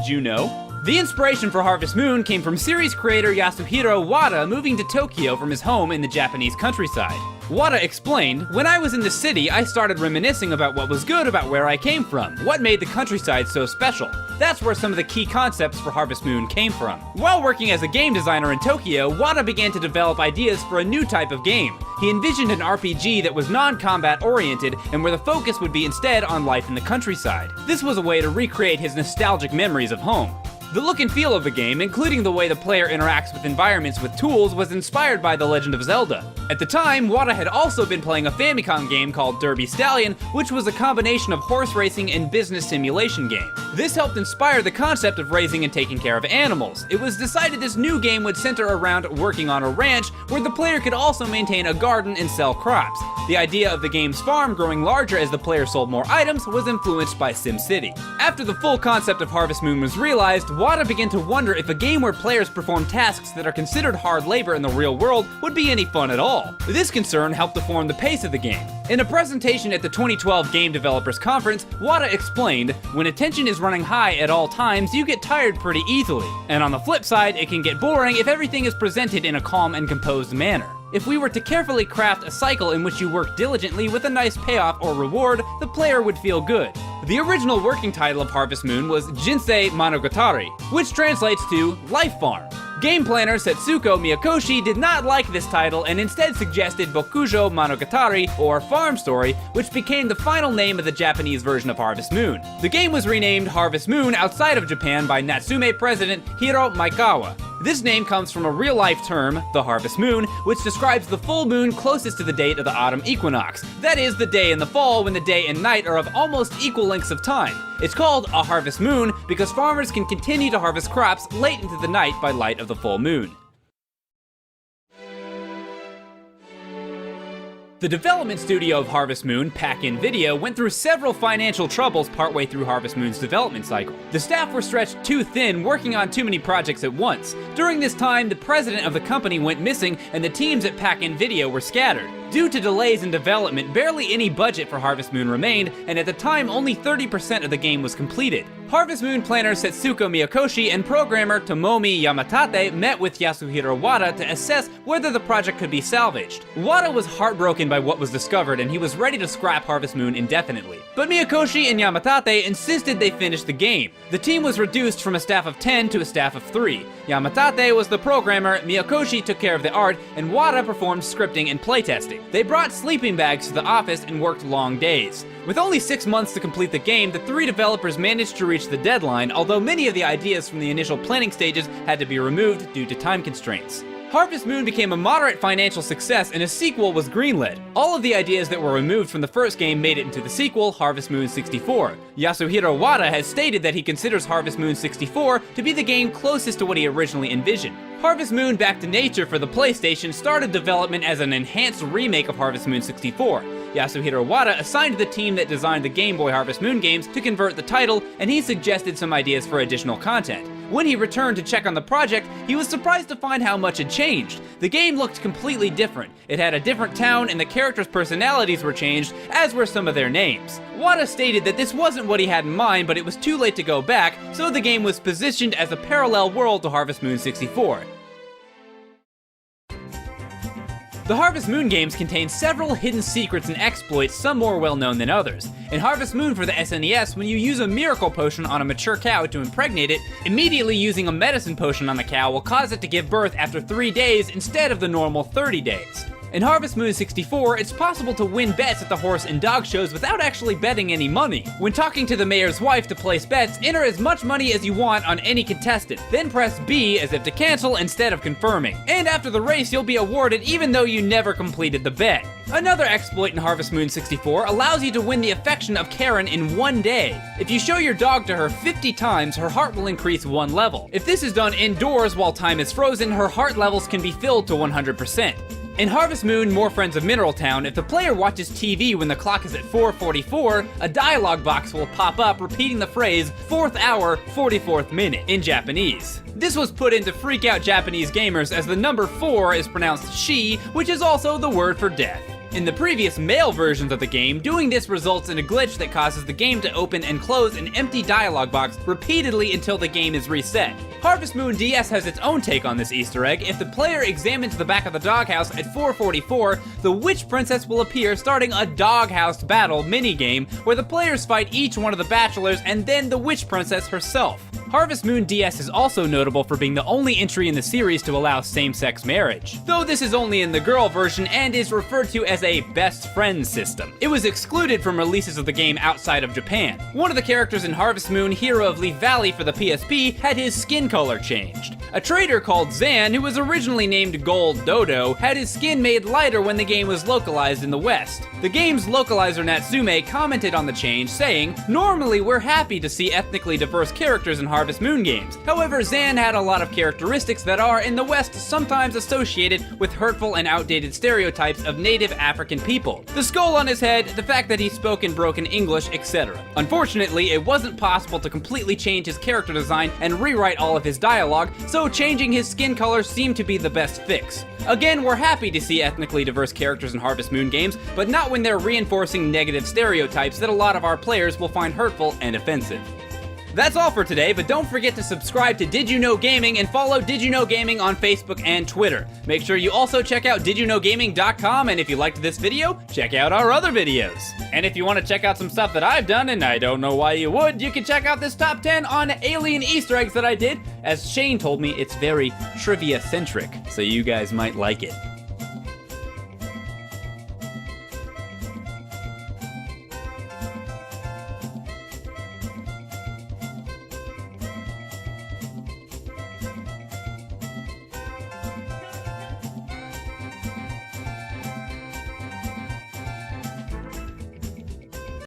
did you know? The inspiration for Harvest Moon came from series creator Yasuhiro Wada moving to Tokyo from his home in the Japanese countryside. Wada explained, "When I was in the city, I started reminiscing about what was good about where I came from, what made the countryside so special. That's where some of the key concepts for Harvest Moon came from." While working as a game designer in Tokyo, Wada began to develop ideas for a new type of game. He envisioned an RPG that was non-combat oriented and where the focus would be instead on life in the countryside. This was a way to recreate his nostalgic memories of home. The look and feel of the game, including the way the player interacts with environments with tools, was inspired by The Legend of Zelda. At the time, Wada had also been playing a Famicom game called Derby Stallion, which was a combination of horse racing and business simulation game. This helped inspire the concept of raising and taking care of animals. It was decided this new game would center around working on a ranch, where the player could also maintain a garden and sell crops. The idea of the game's farm growing larger as the player sold more items was influenced by SimCity. After the full concept of Harvest Moon was realized, Wada began to wonder if a game where players perform tasks that are considered hard labor in the real world would be any fun at all. This concern helped to form the pace of the game. In a presentation at the 2012 Game Developers Conference, Wada explained, "When attention is running high at all times, you get tired pretty easily. And on the flip side, it can get boring if everything is presented in a calm and composed manner. If we were to carefully craft a cycle in which you work diligently with a nice payoff or reward, the player would feel good." The original working title of Harvest Moon was Jinsei Monogatari, which translates to Life Farm. Game planner Setsuko Miyakoshi did not like this title and instead suggested Bokujo Monogatari, or Farm Story, which became the final name of the Japanese version of Harvest Moon. The game was renamed Harvest Moon outside of Japan by Natsume president Hiro Maekawa. This name comes from a real-life term, the Harvest Moon, which describes the full moon closest to the date of the autumn equinox. That is, the day in the fall when the day and night are of almost equal lengths of time. It's called a Harvest Moon because farmers can continue to harvest crops late into the night by light of the full moon. The development studio of Harvest Moon, Pack-In Video, went through several financial troubles partway through Harvest Moon's development cycle. The staff were stretched too thin, working on too many projects at once. During this time, the president of the company went missing, and the teams at Pack-In Video were scattered. Due to delays in development, barely any budget for Harvest Moon remained, and at the time only 30% of the game was completed. Harvest Moon planner Setsuko Miyakoshi and programmer Tomomi Yamatate met with Yasuhiro Wada to assess whether the project could be salvaged. Wada was heartbroken by what was discovered and he was ready to scrap Harvest Moon indefinitely. But Miyakoshi and Yamatate insisted they finish the game. The team was reduced from a staff of 10 to a staff of 3. Yamatate was the programmer, Miyakoshi took care of the art, and Wada performed scripting and playtesting. They brought sleeping bags to the office and worked long days. With only 6 months to complete the game, the 3 developers managed to reach the deadline, although many of the ideas from the initial planning stages had to be removed due to time constraints. Harvest Moon became a moderate financial success and a sequel was greenlit. All of the ideas that were removed from the first game made it into the sequel, Harvest Moon 64. Yasuhiro Wada has stated that he considers Harvest Moon 64 to be the game closest to what he originally envisioned. Harvest Moon Back to Nature for the PlayStation started development as an enhanced remake of Harvest Moon 64. Yasuhiro Wada assigned the team that designed the Game Boy Harvest Moon games to convert the title, and he suggested some ideas for additional content. When he returned to check on the project, he was surprised to find how much had changed. The game looked completely different. It had a different town and the characters' personalities were changed, as were some of their names. Wada stated that this wasn't what he had in mind, but it was too late to go back, so the game was positioned as a parallel world to Harvest Moon 64. The Harvest Moon games contain several hidden secrets and exploits, some more well-known than others. In Harvest Moon for the SNES, when you use a miracle potion on a mature cow to impregnate it, immediately using a medicine potion on the cow will cause it to give birth after 3 days instead of the normal 30 days. In Harvest Moon 64, it's possible to win bets at the horse and dog shows without actually betting any money. When talking to the mayor's wife to place bets, enter as much money as you want on any contestant, then press B as if to cancel instead of confirming. And after the race, you'll be awarded even though you never completed the bet. Another exploit in Harvest Moon 64 allows you to win the affection of Karen in 1 day. If you show your dog to her 50 times, her heart will increase 1 level. If this is done indoors while time is frozen, her heart levels can be filled to 100%. In Harvest Moon More Friends of Mineral Town, if the player watches TV when the clock is at 4:44, a dialogue box will pop up repeating the phrase 4th hour, 44th minute in Japanese. This was put in to freak out Japanese gamers as the number 4 is pronounced she, which is also the word for death. In the previous male versions of the game, doing this results in a glitch that causes the game to open and close an empty dialog box repeatedly until the game is reset. Harvest Moon DS has its own take on this Easter egg. If the player examines the back of the doghouse at 444, the Witch Princess will appear, starting a doghouse battle minigame where the players fight each one of the bachelors and then the Witch Princess herself. Harvest Moon DS is also notable for being the only entry in the series to allow same-sex marriage, though this is only in the girl version and is referred to as a best friend system. It was excluded from releases of the game outside of Japan. One of the characters in Harvest Moon, Hero of Leaf Valley for the PSP, had his skin color changed. A trader called Zan, who was originally named Gold Dodo, had his skin made lighter when the game was localized in the West. The game's localizer Natsume commented on the change, saying, "Normally we're happy to see ethnically diverse characters in Harvest Moon games. However, Zan had a lot of characteristics that are, in the West, sometimes associated with hurtful and outdated stereotypes of native African people. The skull on his head, the fact that he spoke in broken English, etc. Unfortunately, it wasn't possible to completely change his character design and rewrite all of his dialogue, so changing his skin color seemed to be the best fix. Again, we're happy to see ethnically diverse characters in Harvest Moon games, but not when they're reinforcing negative stereotypes that a lot of our players will find hurtful and offensive." That's all for today, but don't forget to subscribe to Did You Know Gaming and follow Did You Know Gaming on Facebook and Twitter. Make sure you also check out didyouknowgaming.com, and if you liked this video, check out our other videos. And if you want to check out some stuff that I've done, and I don't know why you would, you can check out this top 10 on alien Easter eggs that I did. As Shane told me, it's very trivia-centric, so you guys might like it.